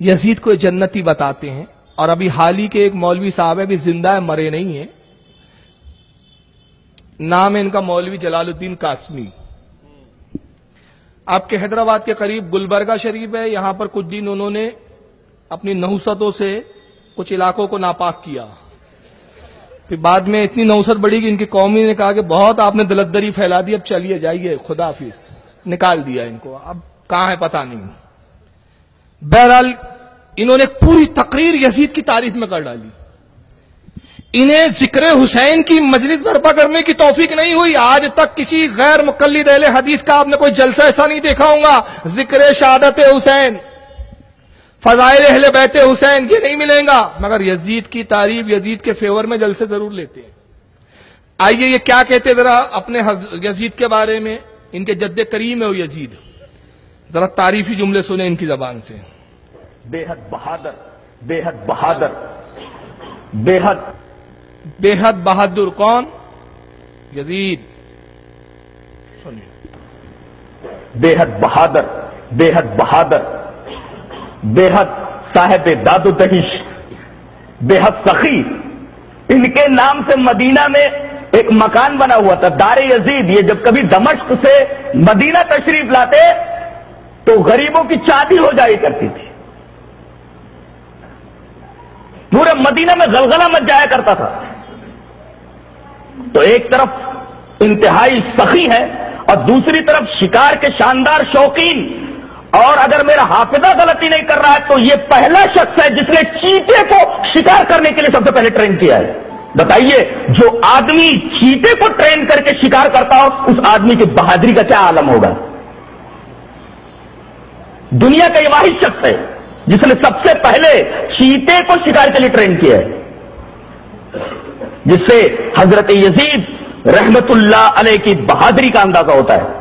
یزید کو جنتی بتاتے ہیں، اور ابھی حال ہی کے ایک مولوی صاحب ہے، بھی زندہ ہے، مرے نہیں ہیں، نام ہے ان کا مولوی جلال الدین قاسمی. آپ کے حیدرآباد کے قریب گلبرگہ شریف ہے، یہاں پر کچھ دن انہوں نے اپنی نحوستوں سے کچھ علاقوں کو ناپاک کیا. پھر بعد میں اتنی نحوست بڑھی کہ ان کی قومی نے کہا کہ بہت آپ نے دلدری پھیلا دی، اب چلیے جائیے، خدا حافظ، نکال دیا ان کو، اب کہاں ہے پتہ نہیں. بہرحال انہوں نے پوری تقریر یزید کی تعریف میں کر ڈالی. انہیں ذکر حسین کی مجلس برپا کرنے کی توفیق نہیں ہوئی. آج تک کسی غیر مقلد اہل حدیث کا آپ نے کوئی جلسہ ایسا نہیں دیکھا ہوگا ذکر شہادت حسین، فضائل اہل بیت حسین، یہ نہیں ملیں گا. مگر یزید کی تعریف، یزید کے فیور میں جلسے ضرور لیتے ہیں. آئیے یہ کیا کہتے ذرا اپنے یزید کے بارے میں، ان کے جد کریم ہے وہ یزید. ذرا تعریفی جملے سنیں ان کی زبان سے. بے حد بہادر، بے حد بہادر، بے حد بہادر. کون؟ یزید. سنیے. بے حد بہادر، بے حد بہادر، بے حد صاحب داد و دہش، بے حد سخی. ان کے نام سے مدینہ میں ایک مکان بنا ہوا تھا، دار یزید. یہ جب کبھی دمشق سے مدینہ تشریف لاتے تو غریبوں کی چادی ہو جائی کرتی تھی، پورے مدینہ میں غلغلہ مچ جایا کرتا تھا. تو ایک طرف انتہائی سخی ہے اور دوسری طرف شکار کے شاندار شوقین. اور اگر میرا حافظہ غلطی نہیں کر رہا ہے تو یہ پہلا شخص ہے جس نے چیتے کو شکار کرنے کے لیے سب سے پہلے ٹرین کیا ہے. بتائیے، جو آدمی چیتے کو ٹرین کر کے شکار کرتا ہو اس آدمی کی بہادری کا کیا عالم ہوگا. دنیا کا یہ واحد شخص ہے جس نے سب سے پہلے چیتے کو شکار کے لیے ٹرین کیا ہے، جس سے حضرت یزید رحمت اللہ علیہ کی بہادری کا اندازہ ہوتا ہے.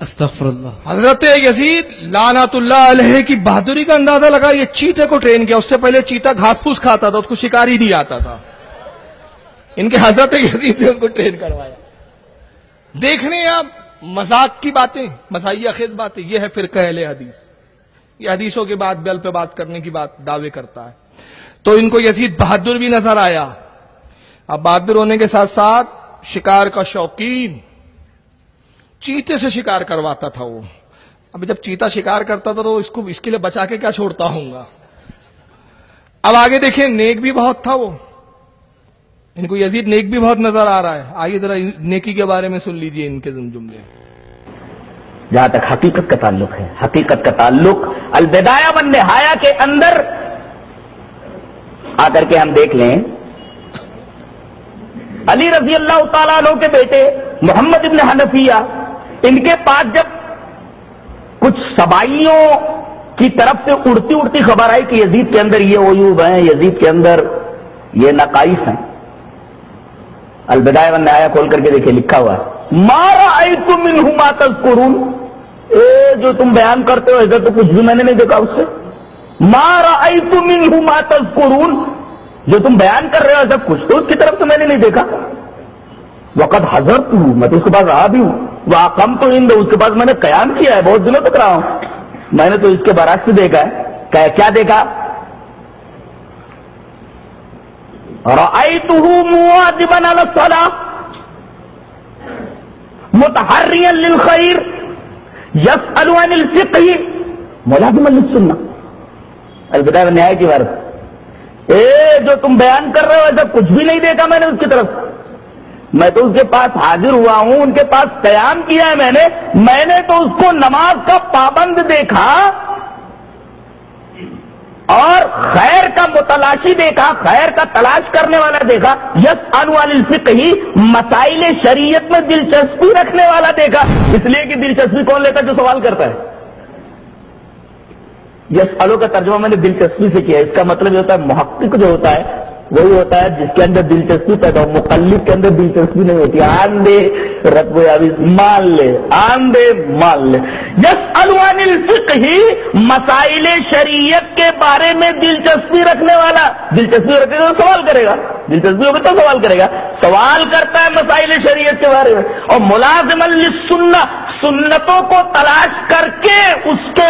استغفر اللہ. حضرت یزید لعنت اللہ علیہ کی بہادری کا اندازہ لگا. یہ چیتے کو ٹرین کیا. اس سے پہلے چیتا گھاس پھوس کھاتا تھا، اس کو شکار ہی نہیں آتا تھا. ان کے حضرت یزید نے اس کو ٹرین کروایا. دیکھ رہے ہیں آپ مذاق کی باتیں، مزاحیہ خیز باتیں. یہ ہے فرقہ اہل حدیث. یہ حدیثوں کے بعد بیل پہ بات کرنے کی بات دعوے کرتا ہے. تو ان کو یزید بہادر بھی نظر آیا. اب بہادر ہونے کے ساتھ ساتھ شکار کا شوقین، چیتے سے شکار کرواتا تھا وہ. اب جب چیتا شکار کرتا تھا تو اس کے لیے بچا کے کیا چھوڑتا ہوں گا. اب آگے دیکھیں، نیک بھی بہت تھا وہ. ان کو یزید نیک بھی بہت نظر آ رہا ہے. آئیے ذرا نیکی کے بارے میں سن لیجئے ان کے جملے. جہاں تک حقیقت کا تعلق ہے، حقیقت کا تعلق البدایہ والنہایہ کے اندر آ کر کے ہم دیکھ لیں. علی رضی اللہ تعالیٰ عنہ کے بیٹے محمد ابن حنفیہ، ان کے پاس جب کچھ سبائیوں کی طرف سے اڑتی اڑتی خبر آئی کہ یزید کے اندر یہ عیوب ہیں، یزید کے اندر یہ نقائص ہیں. البدایہ والنہایہ کھول کر کے دیکھیں، لکھا ہوا ہے ما رأیت منہ ما تذکرون. جو تم بیان کرتے ہو ادھر تو کچھ بھی میں نے نہیں دیکھا اس سے. ما رأیت منہ ما تذکرون، جو تم بیان کر رہے ہو ایسا کچھ تو اس کی طرف سے میں نے نہیں دیکھا. وقد حضرت ہوں، میں تو اس کے پاس رہا بھی ہوں. وَأَقَمْتُ عِنْدَهُ، اس کے پاس میں نے قیام کیا ہے، بہت دنوں تک رہا ہوں. میں نے تو اس کے برعکس دیکھا ہے. کیا دیکھا؟ رَأَيْتُهُ مُوَاظِبًا عَلَى الصَّلَاةِ مُتَحَرِّيًا لِلْخَيْرِ يَسْأَلُ عَنِ الْفِقْهِ مُلَازِمًا لِلسُّنَّةِ. البدایہ والنہایہ کی بات. جو تم بیان کر رہے ہو ایسا کچھ بھی نہیں دیکھا میں نے اس کی طرف. میں تو اس کے پاس حاضر ہوا ہوں، ان کے پاس قیام کیا ہے میں نے تو اس کو نماز کا پابند دیکھا اور خیر کا متلاشی دیکھا، خیر کا تلاش کرنے والا دیکھا. یسأل عن الفقہ، مسائل شریعت میں دلچسپی رکھنے والا دیکھا. اس لیے کہ دلچسپی کون لیتا ہے؟ جو سوال کرتا ہے. یسألو کا ترجمہ میں نے دلچسپی سے کیا. اس کا مطلب یہ ہوتا ہے محقق جو ہوتا ہے وہی ہوتا ہے جس کے اندر دلچسپی پیدا ہو. مقلد کے اندر دلچسپی نہیں ہوتی. آن دے رتب مان لے، آن دے مان لے. یسأل عن الفقہ، مسائل شریعت کے بارے میں دلچسپی رکھنے والا. دلچسپی رکھے گا تو سوال کرے گا، دلچسپی ہوگی تو سوال کرے گا. سوال کرتا ہے مسائل شریعت کے بارے میں. اور ملازم للسنہ، سنتوں کو تلاش کر کے اس کے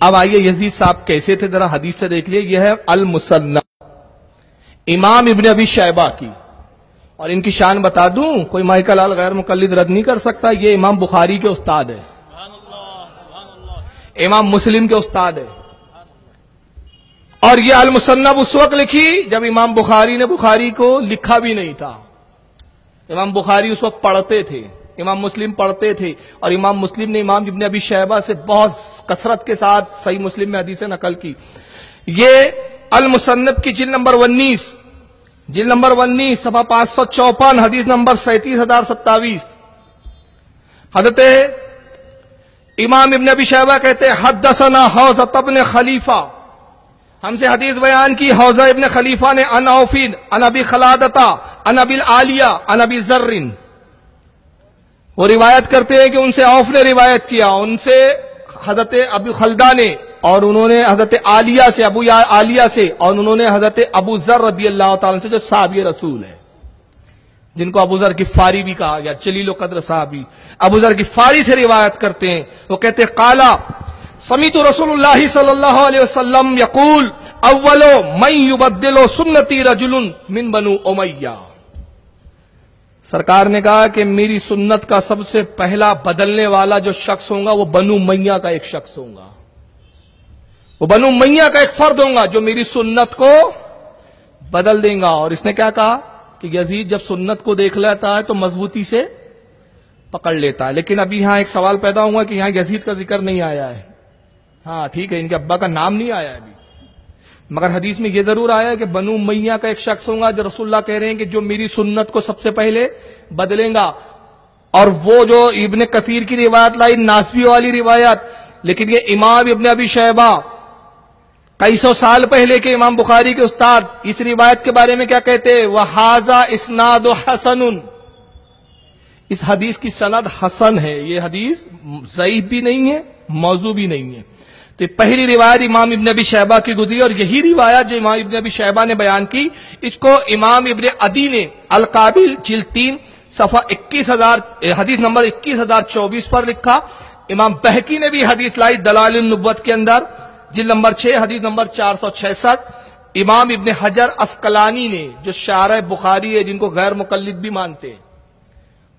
اب آئیے یزید صاحب کیسے تھے ذرا حدیث سے دیکھ لیے. یہ ہے المصنف امام ابن ابی شیبہ کی, اور ان کی شان بتا دوں, کوئی مائکل لال غیر مقلد رد نہیں کر سکتا. یہ امام بخاری کے استاد ہے, امام مسلم کے استاد ہے. اور یہ المصنف اس وقت لکھی جب امام بخاری نے بخاری کو لکھا بھی نہیں تھا. امام بخاری اس وقت پڑھتے تھے, امام مسلم پڑھتے تھے, اور امام مسلم نے امام ابن ابی شیبہ سے بہت کثرت کے ساتھ صحیح مسلم میں حدیثیں نقل کی. یہ المصنف کی جلد نمبر 19 صفحہ 554 حدیث نمبر 37027. حضرت امام ابن ابی شیبہ کہتے حدثنا حوزہ ابن خلیفہ, ہم سے حدیث بیان کی حوزہ ابن خلیفہ نے عن عوفین عن ابی خلادتا عن ابی العالیہ عن ابی ذر. وہ روایت کرتے ہیں کہ ان سے عوف نے روایت کیا, ان سے حضرت ابو خلدہ نے, اور انہوں نے حضرت عالیہ سے, ابو عالیہ سے, اور انہوں نے حضرت ابو ذر رضی اللہ تعالیٰ سے جو صحابی رسول ہے, جن کو ابو ذر غفاری بھی کہا گیا, جلیل القدر صحابی ابو ذر غفاری سے روایت کرتے ہیں. وہ کہتے قالا سمیت رسول اللہ صلی اللہ علیہ وسلم یقول اول من یبدل سنتی رجل من بنو امیہ. سرکار نے کہا کہ میری سنت کا سب سے پہلا بدلنے والا جو شخص ہوگا وہ بنو امیہ کا ایک شخص ہوگا, وہ بنو امیہ کا ایک فرد ہوگا جو میری سنت کو بدل دیں گا. اور اس نے کیا کہا کہ یزید جب سنت کو دیکھ لیتا ہے تو مضبوطی سے پکڑ لیتا ہے. لیکن ابھی یہاں ایک سوال پیدا ہوا کہ یہاں یزید کا ذکر نہیں آیا ہے. ہاں ٹھیک ہے, ان کے ابا کا نام نہیں آیا ہے ابھی, مگر حدیث میں یہ ضرور آیا ہے کہ بنو امیہ کا ایک شخص ہوگا جو رسول اللہ کہہ رہے ہیں کہ جو میری سنت کو سب سے پہلے بدلیں گا. اور وہ جو ابن کثیر کی روایت لائی ناسبی والی روایت, لیکن یہ امام ابن ابی شیبہ کئی سو سال پہلے کے امام بخاری کے استاد اس روایت کے بارے میں کیا کہتے ہیں, وَحَاذَا إِسْنَادُ حَسَنٌ, اس حدیث کی سند حسن ہے. یہ حدیث ضعیف بھی نہیں ہے, موضوع بھی نہیں ہے. تو پہلی روایت امام ابن ابی شیبہ کی گزری, اور یہی روایت جو امام ابن ابی شیبہ نے بیان کی اس کو امام ابن عدی نے القابل جلد 3 صفحہ 21,000 حدیث نمبر 21,024 پر لکھا. امام بہقی نے بھی حدیث لائی دلائل النبوت کے اندر جلد نمبر 6 حدیث نمبر 466. امام ابن حجر اسقلانی نے جو شارح بخاری ہے, جن کو غیر مقلد بھی مانتے ہیں,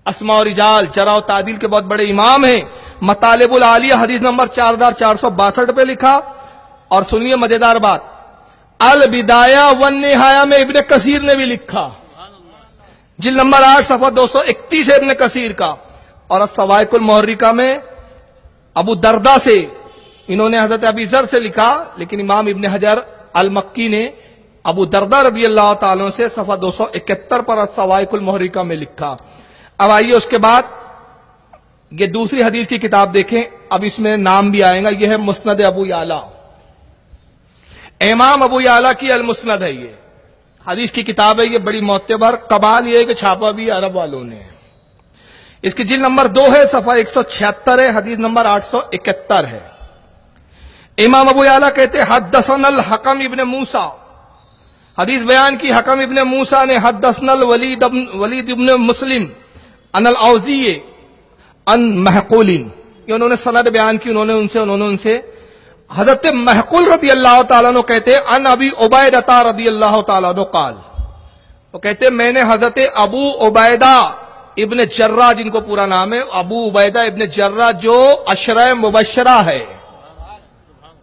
اسماء و رجال جرح و تعدیل کے بہت بڑے امام ہیں, مطالب العالیہ حدیث نمبر 4462 پہ لکھا. اور سنیے مزیدار بات, البدایہ والنہایہ میں ابن کثیر نے بھی لکھا, جلد نمبر 8 صفحہ 231 ہے ابن کثیر کا. اور الصواعق المحرکہ میں ابو دردہ سے, انہوں نے حضرت ابی ذر سے لکھا, لیکن امام ابن حجر المکی نے ابو دردہ رضی اللہ تعالیٰ سے صفحہ 271 پر الصواعق المحرکہ میں لکھا. اب آئیے اس کے بعد یہ دوسری حدیث کی کتاب دیکھیں, اب اس میں نام بھی آئے گا. یہ ہے مسند ابو یعلا, امام ابو یعلا کی المسند ہے. یہ حدیث کی کتاب ہے, یہ بڑی معتبر. کمال یہ ہے کہ چھاپا بھی عرب والوں نے. اس کی جلد نمبر 2 ہے, صفحہ 176 ہے, حدیث نمبر 871 ہے. امام ابو یعلا کہتے حدثنا الحکم ابن موسیٰ, حدیث بیان کی حکم ابن موسیٰ نے. حدثنا الولید ابن مسلم ان الاوزی ان محقولین, یہ انہوں نے سند بیان کی, انہوں نے ان سے حضرت محقول رضی اللہ تعالیٰ عنہ کہتے ان ابی عبیدہ رضی اللہ تعالیٰ عنہ قال, وہ کہتے میں نے حضرت ابو عبیدہ ابن جرہ, جن کو پورا نام ہے ابو عبیدہ ابن جرہ, جو عشرہ مبشرہ ہے,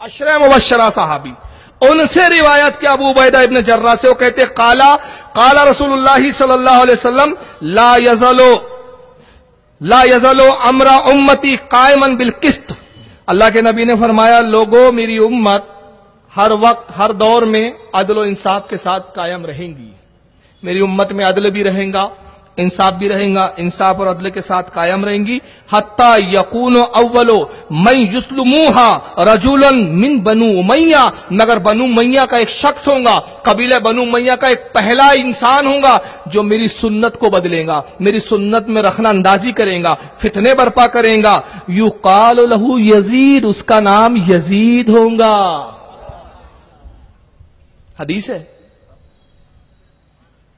عشرہ مبشرہ صحابی, ان سے روایت کیا ابو عبیدہ ابن جرہ سے. وہ کہتے قال رسول اللہ صلی اللہ علیہ وسلم لا یزلو امر امتی قائما بالقسط, اللہ کے نبی نے فرمایا لوگوں میری امت ہر وقت ہر دور میں عدل و انصاف کے ساتھ قائم رہیں گی. میری امت میں عدل بھی رہیں گا, انصاف بھی رہیں گا, انصاف اور عدل کے ساتھ قائم رہیں گی. حتی یکون اولو من یسلموها رجلا من بنو امیہ, مگر بنو امیہ کا ایک شخص ہوگا, قبیلہ بنو امیہ کا ایک پہلا انسان ہوگا جو میری سنت کو بدلے گا, میری سنت میں رخنہ اندازی کرے گا, فتنے برپا کرے گا. یقال لہ یزید, اس کا نام یزید ہوگا. حدیث ہے.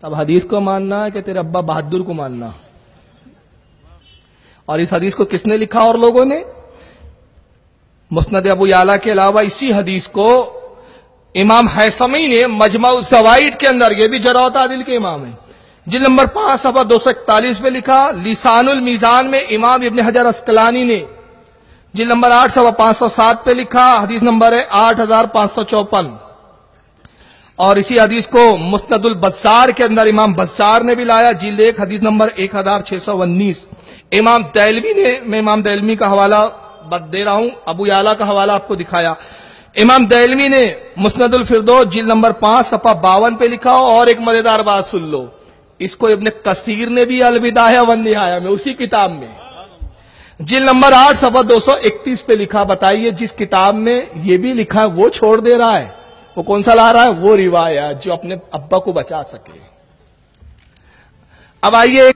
اب حدیث کو ماننا ہے کہ تیرے ابا بہادر کو ماننا. اور اس حدیث کو کس نے لکھا اور لوگوں نے؟ مسند ابو یعلا کے علاوہ اسی حدیث کو امام حیثمی نے مجمع الزوائد کے اندر، یہ بھی جرح و تعدیل کے امام ہیں، جلد نمبر 5 صفحہ 241 پہ لکھا۔ لسان المیزان میں امام ابن حجر اسقلانی نے جلد نمبر 8 صفحہ 507 پہ لکھا، حدیث نمبر ہے 8554۔ اور اسی حدیث کو مسند البزار کے اندر امام بزار نے بھی لایا، جلد 1 حدیث نمبر 1619۔ امام دہلوی نے، میں امام دہلوی کا حوالہ دے رہا ہوں، ابو یعلا کا حوالہ آپ کو دکھایا۔ امام دہلوی نے مسند الفردوس جلد نمبر 5 صفحہ 52 پہ لکھا۔ اور ایک مزیدار بات سن لو، اس کو ابن کثیر نے بھی البدایہ والنہایہ میں، اسی کتاب میں جلد نمبر 8 صفحہ 231 پہ لکھا۔ بتائیے جس کتاب میں یہ بھی لکھا ہے وہ چھوڑ دے رہا ہے، وہ کون سا لا رہا ہے؟ وہ روایت جو اپنے ابا کو بچا سکے۔ اب آئیے